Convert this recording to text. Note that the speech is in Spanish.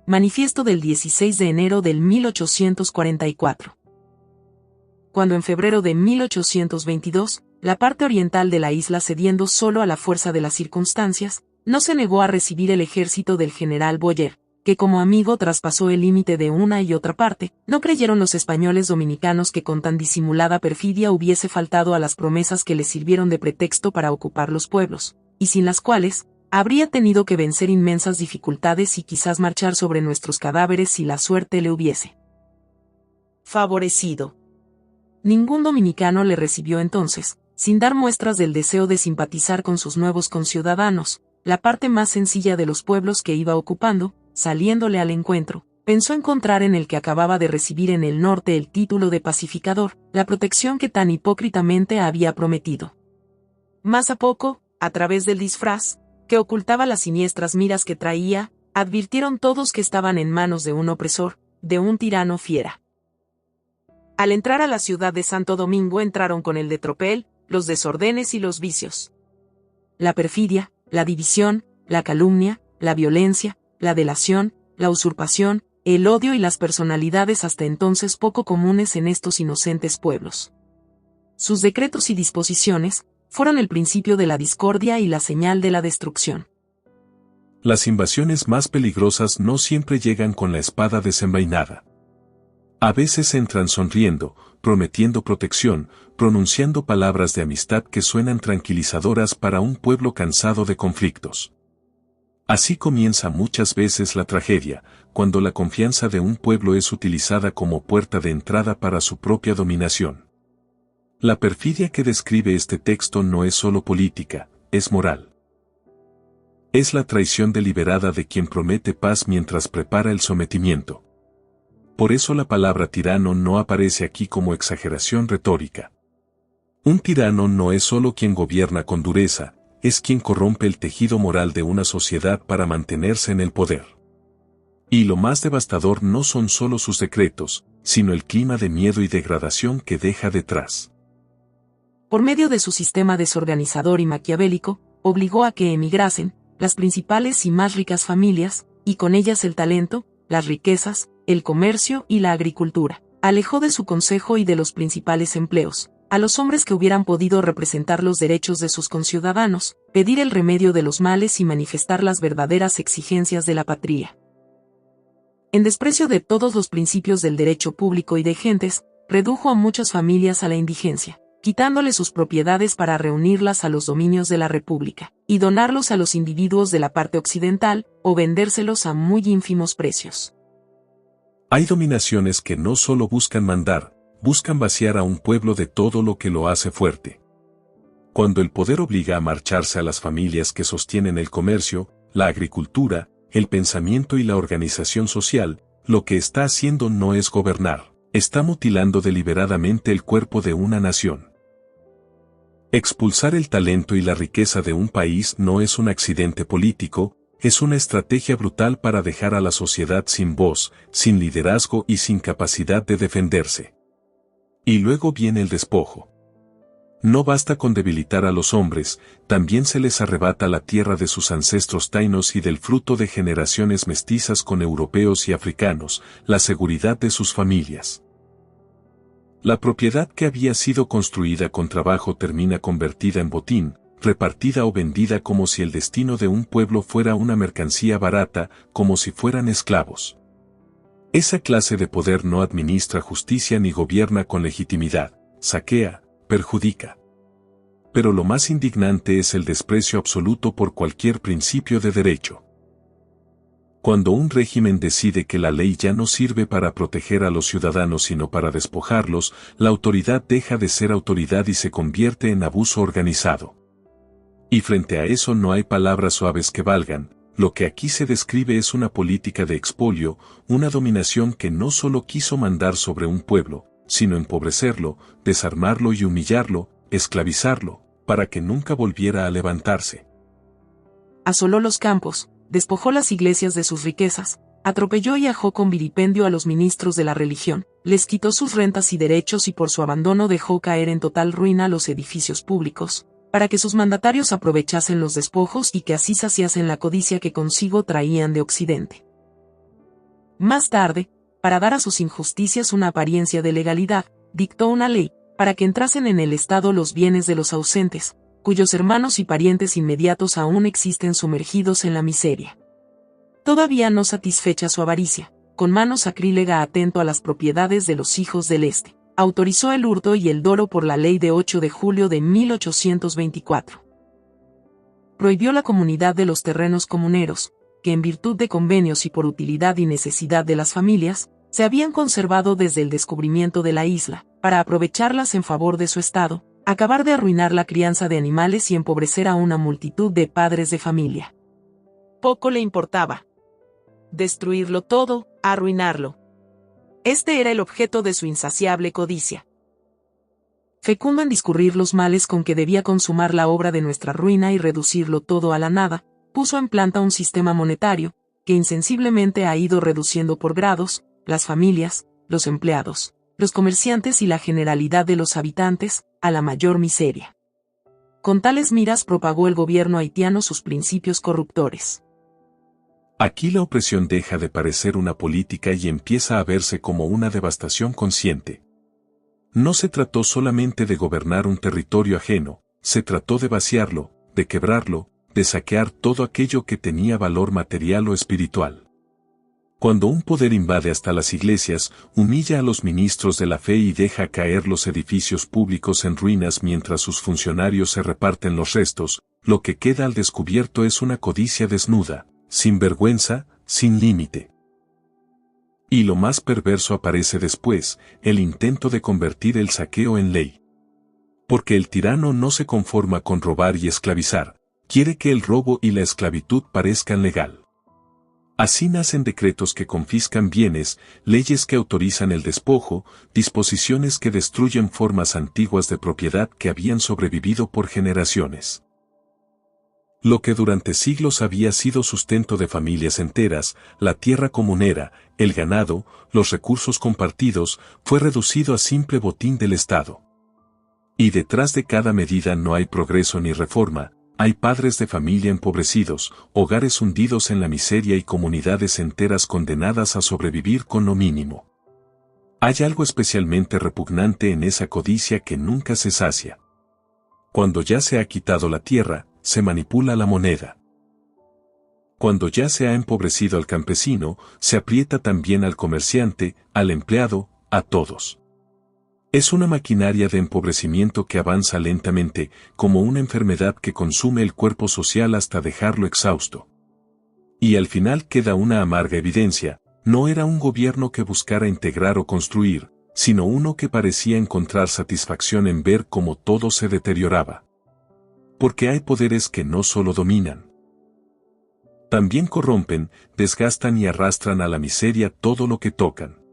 manifiesto del 16 de enero del 1844. Cuando en febrero de 1822, la parte oriental de la isla cediendo solo a la fuerza de las circunstancias, no se negó a recibir el ejército del general Boyer, que como amigo traspasó el límite de una y otra parte, no creyeron los españoles dominicanos que con tan disimulada perfidia hubiese faltado a las promesas que les sirvieron de pretexto para ocupar los pueblos, y sin las cuales, habría tenido que vencer inmensas dificultades y quizás marchar sobre nuestros cadáveres si la suerte le hubiese favorecido. Ningún dominicano le recibió entonces, sin dar muestras del deseo de simpatizar con sus nuevos conciudadanos, la parte más sencilla de los pueblos que iba ocupando, saliéndole al encuentro, pensó encontrar en el que acababa de recibir en el norte el título de pacificador, la protección que tan hipócritamente había prometido. Más a poco, a través del disfraz, que ocultaba las siniestras miras que traía, advirtieron todos que estaban en manos de un opresor, de un tirano fiera. Al entrar a la ciudad de Santo Domingo entraron con el de tropel, los desordenes y los vicios. La perfidia, la división, la calumnia, la violencia, la delación, la usurpación, el odio y las personalidades hasta entonces poco comunes en estos inocentes pueblos. Sus decretos y disposiciones fueron el principio de la discordia y la señal de la destrucción. Las invasiones más peligrosas no siempre llegan con la espada desenvainada. A veces entran sonriendo, prometiendo protección, pronunciando palabras de amistad que suenan tranquilizadoras para un pueblo cansado de conflictos. Así comienza muchas veces la tragedia, cuando la confianza de un pueblo es utilizada como puerta de entrada para su propia dominación. La perfidia que describe este texto no es solo política, es moral. Es la traición deliberada de quien promete paz mientras prepara el sometimiento. Por eso la palabra tirano no aparece aquí como exageración retórica. Un tirano no es solo quien gobierna con dureza, es quien corrompe el tejido moral de una sociedad para mantenerse en el poder. Y lo más devastador no son solo sus decretos, sino el clima de miedo y degradación que deja detrás. Por medio de su sistema desorganizador y maquiavélico, obligó a que emigrasen las principales y más ricas familias, y con ellas el talento, las riquezas, el comercio y la agricultura. Alejó de su consejo y de los principales empleos a los hombres que hubieran podido representar los derechos de sus conciudadanos, pedir el remedio de los males y manifestar las verdaderas exigencias de la patria. En desprecio de todos los principios del derecho público y de gentes, redujo a muchas familias a la indigencia, quitándoles sus propiedades para reunirlas a los dominios de la República, y donarlos a los individuos de la parte occidental, o vendérselos a muy ínfimos precios. Hay dominaciones que no solo buscan mandar, buscan vaciar a un pueblo de todo lo que lo hace fuerte. Cuando el poder obliga a marcharse a las familias que sostienen el comercio, la agricultura, el pensamiento y la organización social, lo que está haciendo no es gobernar, está mutilando deliberadamente el cuerpo de una nación. Expulsar el talento y la riqueza de un país no es un accidente político, es una estrategia brutal para dejar a la sociedad sin voz, sin liderazgo y sin capacidad de defenderse. Y luego viene el despojo. No basta con debilitar a los hombres, también se les arrebata la tierra de sus ancestros tainos y del fruto de generaciones mestizas con europeos y africanos, la seguridad de sus familias. La propiedad que había sido construida con trabajo termina convertida en botín, repartida o vendida como si el destino de un pueblo fuera una mercancía barata, como si fueran esclavos. Esa clase de poder no administra justicia ni gobierna con legitimidad, saquea, perjudica. Pero lo más indignante es el desprecio absoluto por cualquier principio de derecho. Cuando un régimen decide que la ley ya no sirve para proteger a los ciudadanos sino para despojarlos, la autoridad deja de ser autoridad y se convierte en abuso organizado. Y frente a eso no hay palabras suaves que valgan. Lo que aquí se describe es una política de expolio, una dominación que no solo quiso mandar sobre un pueblo, sino empobrecerlo, desarmarlo y humillarlo, esclavizarlo, para que nunca volviera a levantarse. Asoló los campos, despojó las iglesias de sus riquezas, atropelló y ajó con vilipendio a los ministros de la religión, les quitó sus rentas y derechos y por su abandono dejó caer en total ruina los edificios públicos, para que sus mandatarios aprovechasen los despojos y que así saciasen la codicia que consigo traían de Occidente. Más tarde, para dar a sus injusticias una apariencia de legalidad, dictó una ley, para que entrasen en el Estado los bienes de los ausentes, cuyos hermanos y parientes inmediatos aún existen sumergidos en la miseria. Todavía no satisfecha su avaricia, con mano sacrílega atento a las propiedades de los hijos del Este, autorizó el hurto y el dolo por la ley de 8 de julio de 1824. Prohibió la comunidad de los terrenos comuneros, que en virtud de convenios y por utilidad y necesidad de las familias, se habían conservado desde el descubrimiento de la isla, para aprovecharlas en favor de su estado, acabar de arruinar la crianza de animales y empobrecer a una multitud de padres de familia. Poco le importaba destruirlo todo, arruinarlo. Este era el objeto de su insaciable codicia. Fecundo en discurrir los males con que debía consumar la obra de nuestra ruina y reducirlo todo a la nada, puso en planta un sistema monetario, que insensiblemente ha ido reduciendo por grados, las familias, los empleados, los comerciantes y la generalidad de los habitantes, a la mayor miseria. Con tales miras propagó el gobierno haitiano sus principios corruptores. Aquí la opresión deja de parecer una política y empieza a verse como una devastación consciente. No se trató solamente de gobernar un territorio ajeno, se trató de vaciarlo, de quebrarlo, de saquear todo aquello que tenía valor material o espiritual. Cuando un poder invade hasta las iglesias, humilla a los ministros de la fe y deja caer los edificios públicos en ruinas mientras sus funcionarios se reparten los restos, lo que queda al descubierto es una codicia desnuda, sin vergüenza, sin límite. Y lo más perverso aparece después, el intento de convertir el saqueo en ley. Porque el tirano no se conforma con robar y esclavizar, quiere que el robo y la esclavitud parezcan legal. Así nacen decretos que confiscan bienes, leyes que autorizan el despojo, disposiciones que destruyen formas antiguas de propiedad que habían sobrevivido por generaciones. Lo que durante siglos había sido sustento de familias enteras, la tierra comunera, el ganado, los recursos compartidos, fue reducido a simple botín del Estado. Y detrás de cada medida no hay progreso ni reforma, hay padres de familia empobrecidos, hogares hundidos en la miseria y comunidades enteras condenadas a sobrevivir con lo mínimo. Hay algo especialmente repugnante en esa codicia que nunca se sacia. Cuando ya se ha quitado la tierra, se manipula la moneda. Cuando ya se ha empobrecido al campesino, se aprieta también al comerciante, al empleado, a todos. Es una maquinaria de empobrecimiento que avanza lentamente, como una enfermedad que consume el cuerpo social hasta dejarlo exhausto. Y al final queda una amarga evidencia, no era un gobierno que buscara integrar o construir, sino uno que parecía encontrar satisfacción en ver cómo todo se deterioraba. Porque hay poderes que no solo dominan, también corrompen, desgastan y arrastran a la miseria todo lo que tocan.